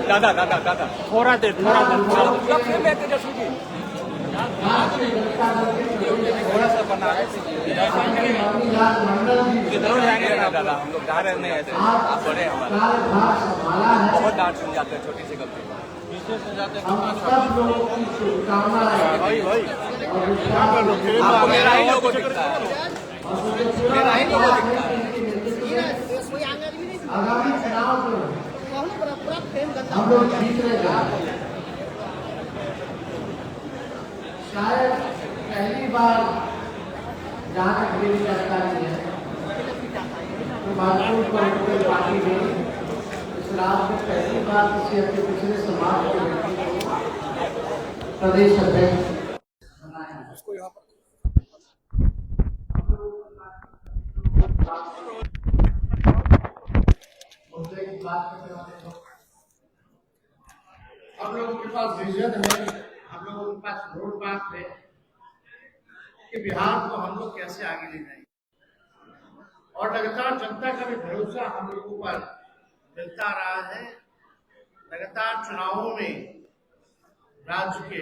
दादा दादा दादा थोड़ा देर थोड़ा सा बना किधर जाएंगे ना दादा, हम लोग जा रहे नहीं ऐसे, आप बड़े हमारे बहुत डांट सुन जाते हैं छोटी सी गलती पीछे से जाते हैं। आपको मेरा ही लोगो दिखता है, मेरा ही लोगो दिखता है। आगामी चुनाव में हम लोग जीत रहेगा। शायद पहली बार जहाँ तक मेरी जानकारी है तो भारतीय पॉलिटिकल पार्टी ने इस राज्य में पहली बार किसी अपने पिछले समाज के व्यक्ति को प्रदेश अध्यक्ष बनाया। उसको यहाँ पर बात करते हैं। हम लोगों के पास विजन है, हम लोगों के पास रोड मैप है कि बिहार को हम लोग कैसे आगे ले जाएंगे, और लगातार जनता का भी भरोसा हम लोगों पर मिलता रहा है। लगातार चुनावों में राज्य के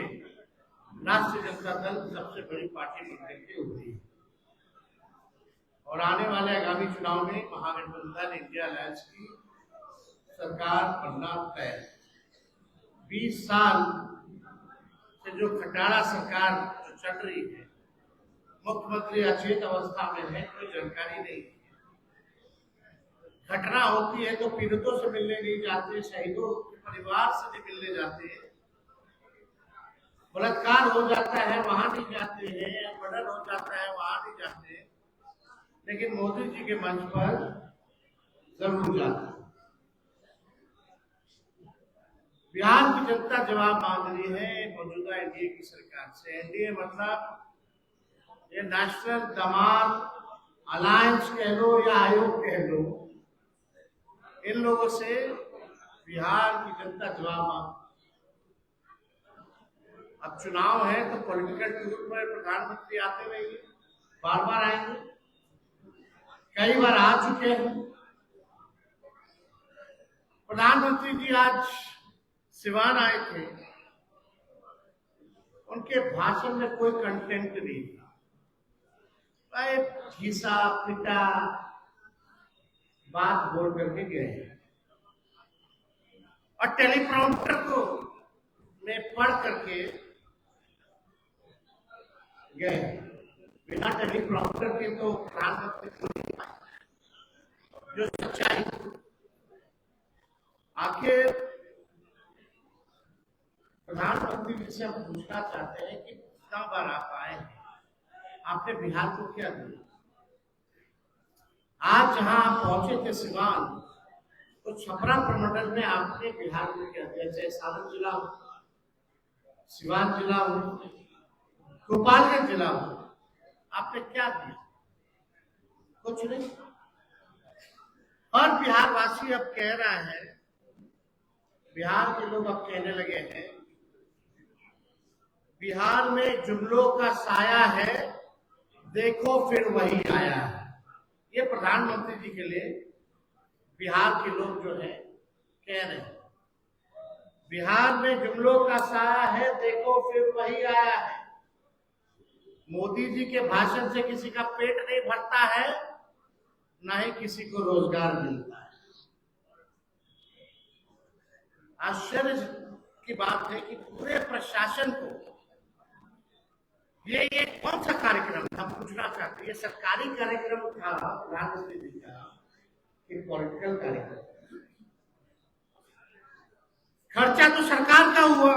राष्ट्रीय जनता दल सबसे बड़ी पार्टी बनने की होती है, और आने वाले आगामी चुनाव में महागठबंधन इंडिया अलायंस की सरकार बनना तय। 20 साल से जो खटारा सरकार जो चल रही है, मुख्यमंत्री अचेत अवस्था में है, कोई जानकारी नहीं। घटना होती है तो पीड़ितों से मिलने नहीं जाते, शहीदों के परिवार से नहीं मिलने जाते, बलात्कार हो जाता है वहां नहीं जाते हैं, मर्डर हो जाता है वहां नहीं जाते, लेकिन मोदी जी के मंच पर जरूर जाते हैं। बिहार की जनता जवाब मांग रही है मौजूदा एनडीए की सरकार से। एनडीए मतलब ये नेशनल दमार अलायंस कह लो या आयोग कह लो, इन लोगों से बिहार की जनता जवाब मांग। अब चुनाव है तो पॉलिटिकल टूर पर प्रधानमंत्री आते रहेंगे, बार बार आएंगे, कई बार आ चुके हैं। प्रधानमंत्री जी आज सिवान आए थे, उनके भाषण में कोई कंटेंट नहीं था, घिसा पिटा बात बोल करके गए, और टेलीप्रॉम्प्टर को में पढ़ करके गए। बिना टेलीप्रॉम्प्टर के तो प्रधानमंत्री जो सच्चाई आखिर प्रधानमंत्री जी से हम पूछना चाहते हैं कि कितना बार आप आए हैं, आपने बिहार को क्या दिया? आज जहां आप पहुंचे थे सिवान, तो छपरा प्रमंडल में आपने बिहार को क्या दिया? चाहे सारण जिला हो, सिवान जिला हो, गोपालगंज जिला हो, आपने क्या दिया? कुछ नहीं। और बिहार वासी अब कह रहा है, बिहार के लोग अब कहने लगे हैं, बिहार में जुमलों का साया है, देखो फिर वही आया है। ये प्रधानमंत्री जी के लिए बिहार के लोग जो है कह रहे हैं, बिहार में जुमलों का साया है, देखो फिर वही आया है। मोदी जी के भाषण से किसी का पेट नहीं भरता है, ना ही किसी को रोजगार मिलता है। आश्चर्य की बात है कि पूरे प्रशासन को ये कौन सा कार्यक्रम था, हम पूछना चाहते हैं। ये सरकारी कार्यक्रम था प्रधानमंत्री जी का, एक पॉलिटिकल कार्यक्रम? खर्चा तो सरकार का हुआ,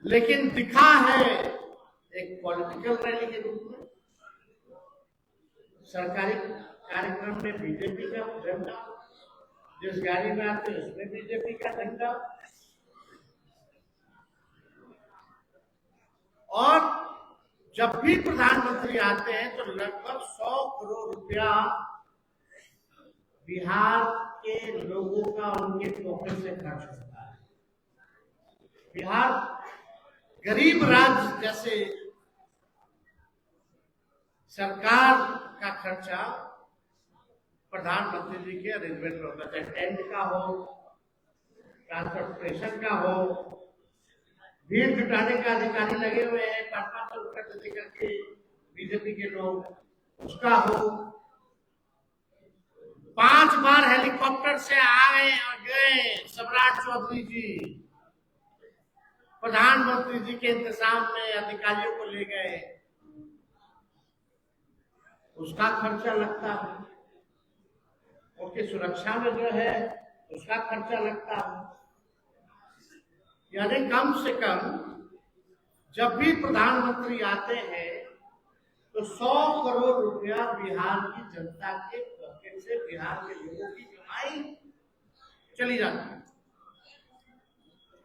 लेकिन दिखा है एक पॉलिटिकल रैली के रूप में। सरकारी कार्यक्रम में बीजेपी का झंडा, जिस गाड़ी में आते हैं उसमें बीजेपी का झंडा, और जब भी प्रधानमंत्री आते हैं तो लगभग 100 करोड़ रुपया बिहार के लोगों का उनके पॉकेट से खर्च होता है। बिहार गरीब राज्य जैसे सरकार का खर्चा प्रधानमंत्री जी के अरेंजमेंट में होता है, टेंट का हो, ट्रांसपोर्टेशन का हो, भीड़ जुटाने का अधिकारी लगे हुए हैं 500 रुपए दे करके बीजेपी के लोग, उसका हो। 5 बार हेलीकॉप्टर से आए और गए सम्राट चौधरी जी, प्रधानमंत्री जी के इंतजाम में अधिकारियों को ले गए, उसका खर्चा लगता है, उसकी सुरक्षा में जो है उसका खर्चा लगता है। यानी कम से कम जब भी प्रधानमंत्री आते हैं तो 100 करोड़ रुपया बिहार की जनता के पॉकेट से, बिहार के लोगों की कमाई चली जाती है।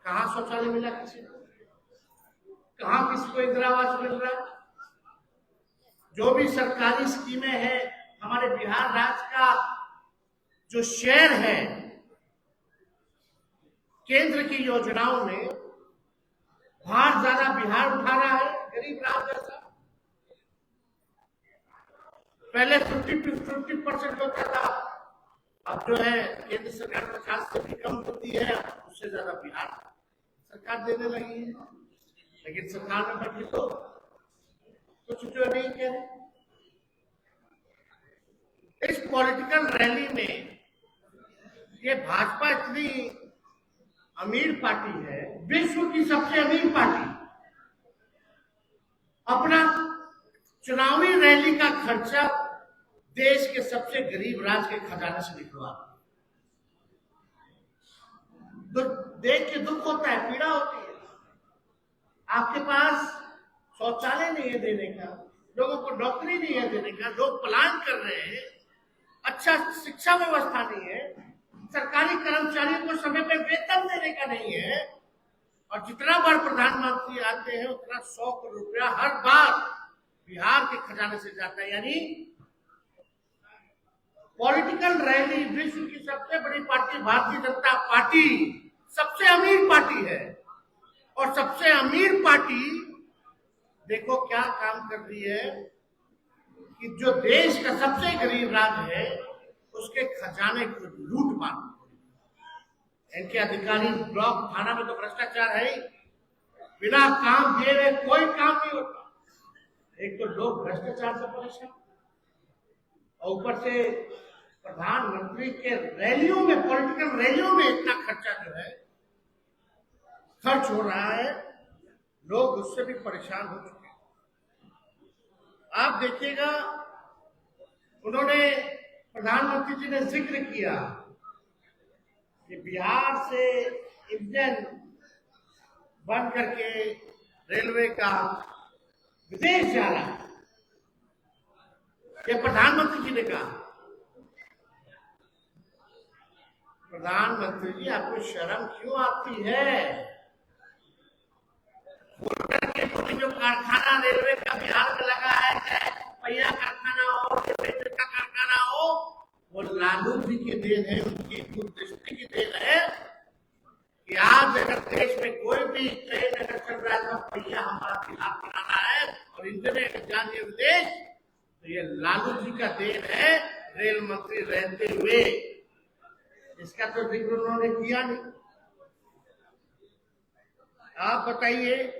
कहाँ शौचालय मिला किसी को, कहाँ किसी को इंदिरा आवास मिल रहा है? जो भी सरकारी स्कीमें हैं, हमारे बिहार राज्य का जो शेयर है केंद्र की योजनाओं में, भार ज्यादा बिहार उठा रहा है, गरीब राज्य जैसा। पहले 50% होता था, अब जो है केंद्र सरकार 50 से भी कम होती है, उससे ज्यादा बिहार सरकार देने लगी है। लेकिन सरकार में बैठी तो कुछ जो नहीं कह रहे। इस पॉलिटिकल रैली में ये भाजपा इतनी अमीर पार्टी है, विश्व की सबसे अमीर पार्टी, अपना चुनावी रैली का खर्चा देश के सबसे गरीब राज्य के खजाने से निकलवा, देख के दुख होता है, पीड़ा होती है। आपके पास शौचालय नहीं है देने का, लोगों को नौकरी नहीं है देने का, लोग पलायन कर रहे हैं, अच्छा शिक्षा व्यवस्था नहीं है, सरकारी कर्मचारियों को समय पे वेतन देने का नहीं है, और जितना बार प्रधानमंत्री आते हैं उतना 100 करोड़ रुपया हर बार बिहार के खजाने से जाता है। यानी पॉलिटिकल रैली, विश्व की सबसे बड़ी पार्टी भारतीय जनता पार्टी सबसे अमीर पार्टी है, और सबसे अमीर पार्टी देखो क्या काम कर रही है कि जो देश का सबसे गरीब राज्य है उसके खजाने को लूट मार। इनके अधिकारी ब्लॉक थाना में तो भ्रष्टाचार है ही, बिना काम दिए हुए कोई काम नहीं होता। एक तो लोग भ्रष्टाचार से परेशान, और ऊपर से प्रधानमंत्री के रैलियों में, पॉलिटिकल रैलियों में इतना खर्चा जो है खर्च हो रहा है, लोग उससे भी परेशान हो चुके हैं। आप देखिएगा, उन्होंने, प्रधानमंत्री जी ने जिक्र किया कि बिहार से इंजन बन करके रेलवे का विदेश जा रहा है, ये प्रधानमंत्री जी ने कहा। प्रधानमंत्री जी, आपको शर्म क्यों आती है? जो कारखाना रेलवे का बिहार में लगा है, पहिया कारखाना हो, रेलवे का कारखाना हो, वो लालू जी की देन है, उनकी दूरदृष्टि की देन है कि आज अगर देश में कोई भी ट्रेन अगर चल रहा है तो पहिया हमारा बिहार बनाना है, और इंजन जानिए विदेश, तो ये लालू जी का देन है रेल मंत्री रहते हुए। इसका तो जिक्र उन्होंने किया नहीं। आप बताइए,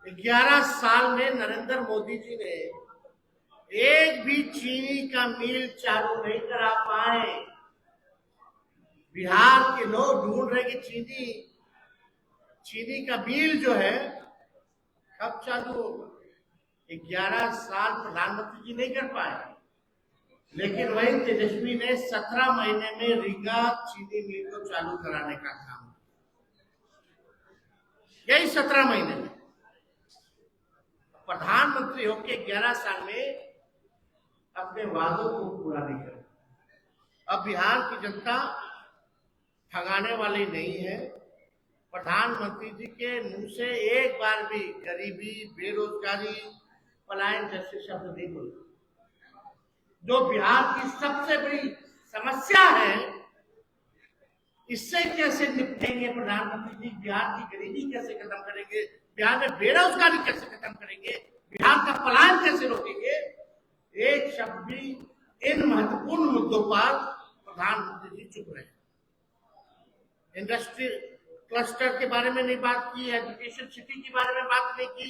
11 साल में नरेंद्र मोदी जी ने एक भी चीनी का मिल चालू नहीं करा पाए। बिहार के लोग ढूंढ रहे कि चीनी का मिल जो है कब चालू होगा। 11 साल प्रधानमंत्री जी नहीं कर पाए, लेकिन वही तेजस्वी ने 17 महीने में रीगा चीनी मिल को चालू कराने का काम, यही 17 महीने में। प्रधानमंत्री होके 11 साल में अपने वादों को पूरा नहीं कर। अब बिहार की जनता ठगाने वाली नहीं है। प्रधानमंत्री जी के मुंह से एक बार भी गरीबी, बेरोजगारी, पलायन जैसे शब्द नहीं बोले। जो बिहार की सबसे बड़ी समस्या है, इससे कैसे निपटेंगे प्रधानमंत्री जी? बिहार की गरीबी कैसे खत्म करेंगे? बिहार में बेरोजगारी कैसे खत्म करेंगे? बिहार का पलायन कैसे रोकेंगे? एक शब्द भी इन महत्वपूर्ण मुद्दों पर प्रधानमंत्री जी चुप रहे। इंडस्ट्री क्लस्टर के बारे में नहीं बात की, एजुकेशन सिटी के बारे में बात नहीं की,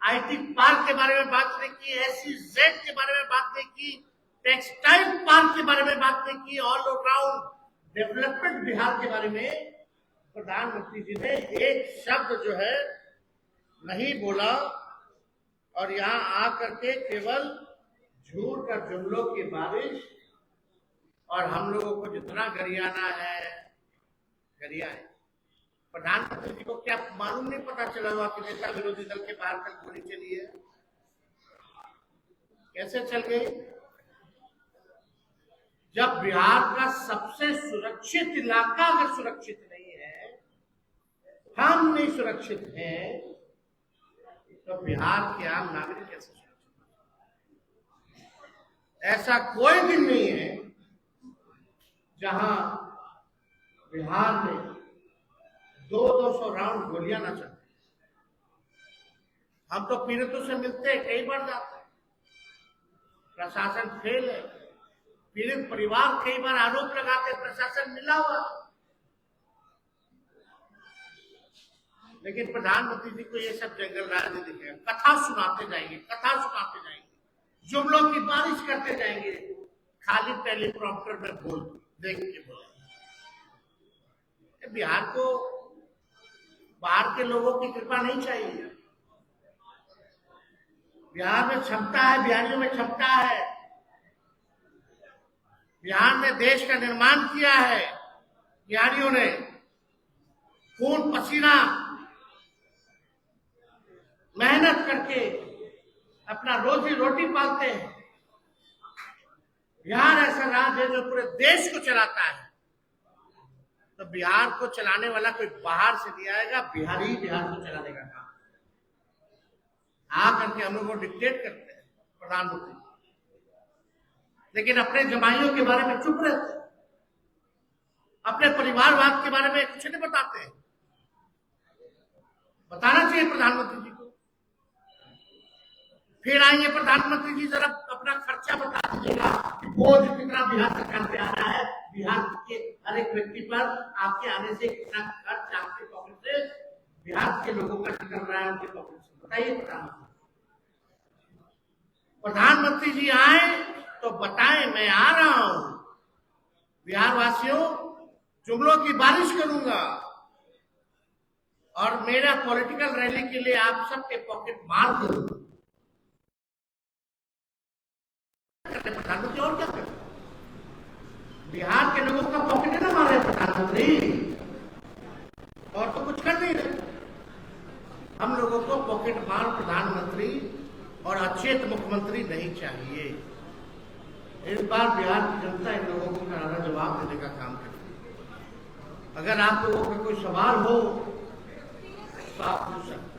आईटी पार्क के बारे में बात नहीं की, SEZ के बारे में बात नहीं की, टेक्सटाइल पार्क के बारे में बात नहीं की, ऑल राउंड डेवलपमेंट बिहार के बारे में प्रधानमंत्री जी ने एक शब्द जो है नहीं बोला। और यहाँ आकर के केवल झूठ और जुमलों की बारिश, और हम लोगों को जितना गरियाना है गरिया है। प्रधानमंत्री जी को क्या मालूम नहीं पता चला हुआ कि नेता विरोधी दल के बाहर तक गोली चली है? कैसे चल गई? जब बिहार का सबसे सुरक्षित इलाका अगर सुरक्षित नहीं है, हम नहीं सुरक्षित हैं, तो बिहार के आम नागरिक कैसे सुरक्षित? ऐसा कोई दिन नहीं है जहां बिहार में 200 राउंड गोलियां न चलती। हम तो पीड़ितों से मिलते हैं, कई बार जाते हैं, प्रशासन फेल है। पीड़ित परिवार कई बार आरोप लगाते प्रशासन मिला हुआ, लेकिन प्रधानमंत्री जी को ये सब जंगल राज नहीं दिखेगा। कथा सुनाते जाएंगे, कथा सुनाते जाएंगे, जुमलों की बारिश करते जाएंगे, खाली टेलीप्रॉम्प्टर में बोल देख के बोलेंगे। बिहार को बाहर के लोगों की कृपा नहीं चाहिए। बिहार में क्षमता है, बिहारियों में क्षमता है। बिहार ने देश का निर्माण किया है। बिहारियों ने खून पसीना मेहनत करके अपना रोजी रोटी पालते हैं। बिहार ऐसा राज्य है जो पूरे देश को चलाता है। तो बिहार को चलाने वाला कोई बाहर से नहीं आएगा, बिहारी बिहार को चलाने का काम आकर के हम लोग को डिक्टेट करते हैं प्रधानमंत्री, लेकिन अपने जमाइयों के बारे में चुप रहते हैं, अपने परिवारवाद के बारे में कुछ नहीं बताते हैं। बताना चाहिए प्रधानमंत्री जी को। फिर आएंगे प्रधानमंत्री जी, जरा अपना खर्चा बता दीजिएगा, बोझ कितना बिहार सरकार पे आ रहा है, बिहार के हर एक व्यक्ति पर आपके आने से कितना खर्च आपके पॉकेट से, बिहार के लोगों का निकल रहा है उनके पॉकेट से, बताइए प्रधानमंत्री। प्रधानमंत्री जी आए तो बताएं मैं आ रहा हूं, बिहार वासियों जुमलों की बारिश करूंगा और मेरा पॉलिटिकल रैली के लिए आप सबके पॉकेट मार दूंगा। प्रधानमंत्री और क्या करें? बिहार के लोगों का पॉकेट ना मारे प्रधानमंत्री, और तो कुछ कर नहीं रहे। हम लोगों को पॉकेट मार प्रधानमंत्री और अचेत मुख्यमंत्री नहीं चाहिए। इस बार बिहार की जनता इन लोगों को करारा जवाब देने का काम करेगी। अगर आप लोगों का कोई सवाल हो तो आप पूछ सकते हैं।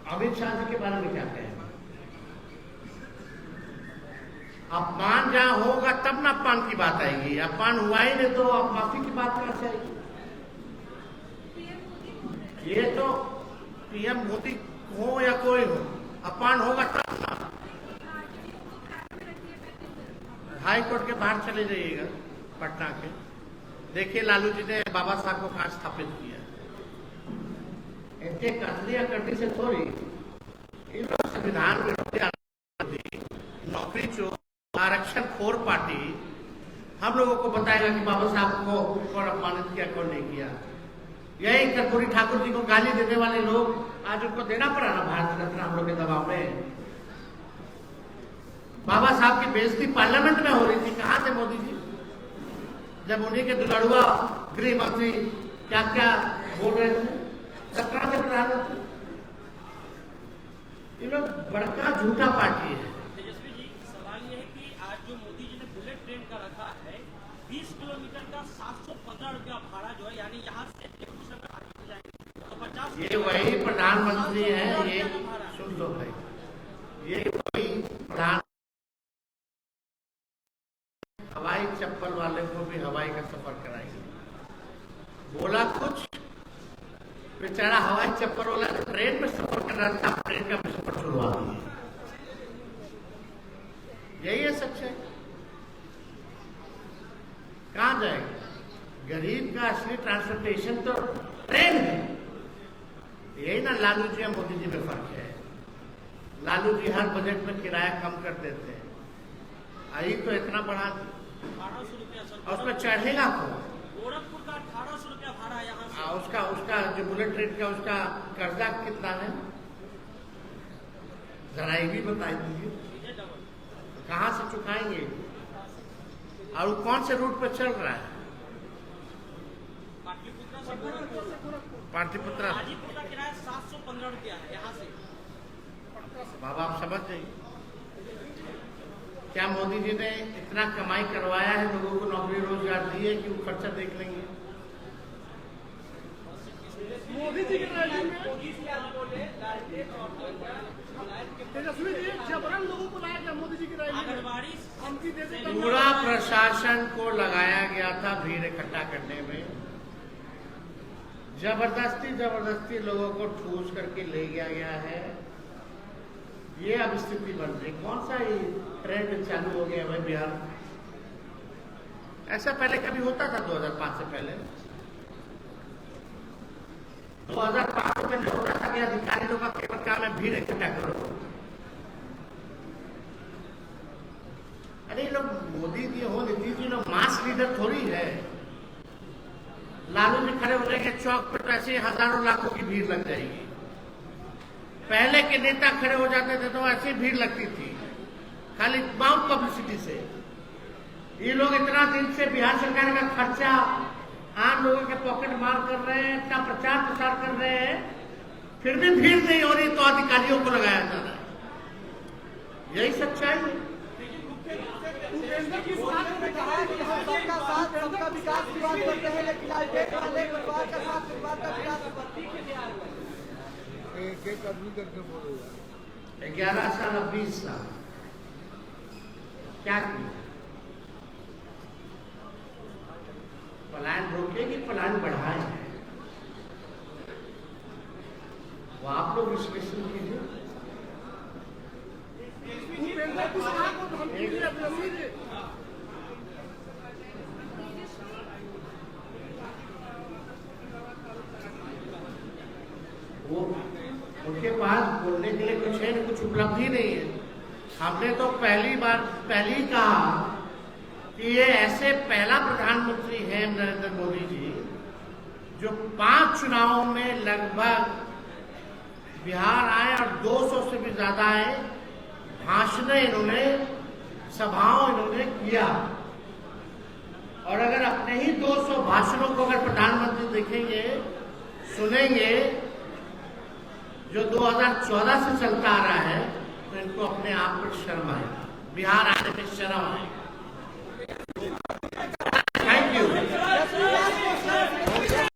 अमित शाह जी के बारे में क्या कहें? अपमान जहां होगा तब ना अपमान की बात आएगी। अपमान हुआ ही नहीं तो अब माफी की बात कहां से आएगी? ये तो PM मोदी हो या कोई हो, अपमान होगा तब ना। हाई कोर्ट के बाहर चले जाइएगा पटना के, देखिए लालू जी ने बाबा साहब को कहां स्थापित किया। इनके कथलियां करने से थोड़ी इन लोग संविधान में नौकरी चोर आरक्षण खोर पार्टी हम लोगों को बताएगा कि बाबा साहब को कौन अपमानित किया कौन नहीं किया। यही कर्पूरी ठाकुर जी को गाली देने वाले लोग आज उनको देना पड़ा ना भारत रत्न हम लोग के दबाव में। बाबा साहब की बेइज्जती पार्लियामेंट में हो रही थी, कहां थे मोदी जी जब उन्हीं के दुलड़ुआ गृह मंत्री क्या क्या बोल रहे थे? सरकार के प्रधानमंत्री ये लोग बड़का झूठा पार्टी है। तेजस्वी जी, सवाल ये है कि आज जो मोदी जी ने बुलेट ट्रेन का रखा है 20 किलोमीटर का 715 रुपया भाड़ा जो है, यानी यहाँ से तो 50, ये वही प्रधानमंत्री है। ये सुन लो भाई, ये वही प्रधान हवाई चप्पल वाले को भी भी हवाई का सफर कराएंगे। बोला कुछ, बेचारा हवाई चप्पर वाला ट्रेन में सफर कर रहा था, ट्रेन का भी सफर छुड़वा दिया। यही है सच्चाई। कहां जाएगा? गरीब का असली ट्रांसपोर्टेशन तो ट्रेन है। यही ना लालू जी और मोदी जी में फर्क है। लालू जी हर बजट में किराया कम कर देते हैं, आई तो इतना बढ़ा 1800 रुपया सर। और उसमें चढ़ेगा कौन? गोरखपुर का 1800 रुपया भाड़ा यहाँ से। उसका जो बुलेट ट्रेन का उसका कर्जा कितना है, जरा ये भी बता दीजिए। सीधे डबल। कहां से चुकाएंगे? और वो कौन से रूट पर चल रहा है? पाटलिपुत्रा से गोरखपुर। पाटलिपुत्रा। हाजीपुर का किराया 715 रुपया है यहाँ से। बाबा आप समझ जाइए, क्या मोदी जी ने इतना कमाई करवाया है, लोगों को नौकरी रोजगार दी है कि वो खर्चा देख लेंगे? मोदी जी की रैली में तेजस्वी जी जबरन लोगों को लाया गया। मोदी जी की रैली में आंगनबाड़ी हमकी दे दे पूरा प्रशासन को लगाया गया था भीड़ इकट्ठा करने में। जबरदस्ती लोगों को ठूस करके ले गया है। ये अब स्थिति बन रही। कौन सा ये ट्रेंड चालू हो गया भाई बिहार में? ऐसा पहले कभी होता था 2005 से पहले? 2005 से पहले होता था कि अधिकारी लोग का केवल काम है भीड़ इकट्ठा करो। अरे लोग मोदी जी हो, नीतीश जी लोग मास लीडर थोड़ी है। लालू जी खड़े हो जाएंगे चौक पर, ऐसे हजारों लाखों की भीड़ लग जाएगी। पहले के नेता खड़े हो जाते थे तो ऐसी भीड़ लगती थी, खाली माउथ पब्लिसिटी से। ये लोग इतना दिन से बिहार सरकार का खर्चा आम लोगों के पॉकेट मार कर रहे हैं, इतना प्रचार प्रसार कर रहे हैं, फिर भी भीड़ नहीं हो रही तो अधिकारियों को लगाया जा रहा है। यही सच्चाई है। उपेंद्र की बात में कहा कि हम सबका साथ सबका विकास की बात करते हैं, लेकिन आज देख रहे हैं परिवार का साथ परिवार का विकास। एक आदमी करके बोलेगा 11 साल और 20 साल क्या किया? पलायन रोके कि पलायन बढ़ाए? वो आप लोग विश्लेषण कीजिए। उपेंद्र कुशवाहा को धमकी दी तेजस्वी जी। वो उनके पास बोलने के लिए कुछ है नहीं, कुछ उपलब्धि नहीं है। हमने तो पहली कहा कि ये ऐसे पहला प्रधानमंत्री हैं नरेंद्र मोदी जी जो 5 चुनावों में लगभग बिहार आए और 200 से भी ज्यादा आए, भाषण इन्होंने, सभाओं इन्होंने किया। और अगर अपने ही 200 भाषणों को अगर प्रधानमंत्री देखेंगे, सुनेंगे, जो 2014 से चलता आ रहा है, तो इनको अपने आप पर शर्म आएगा, बिहार आने में शर्म आएगा।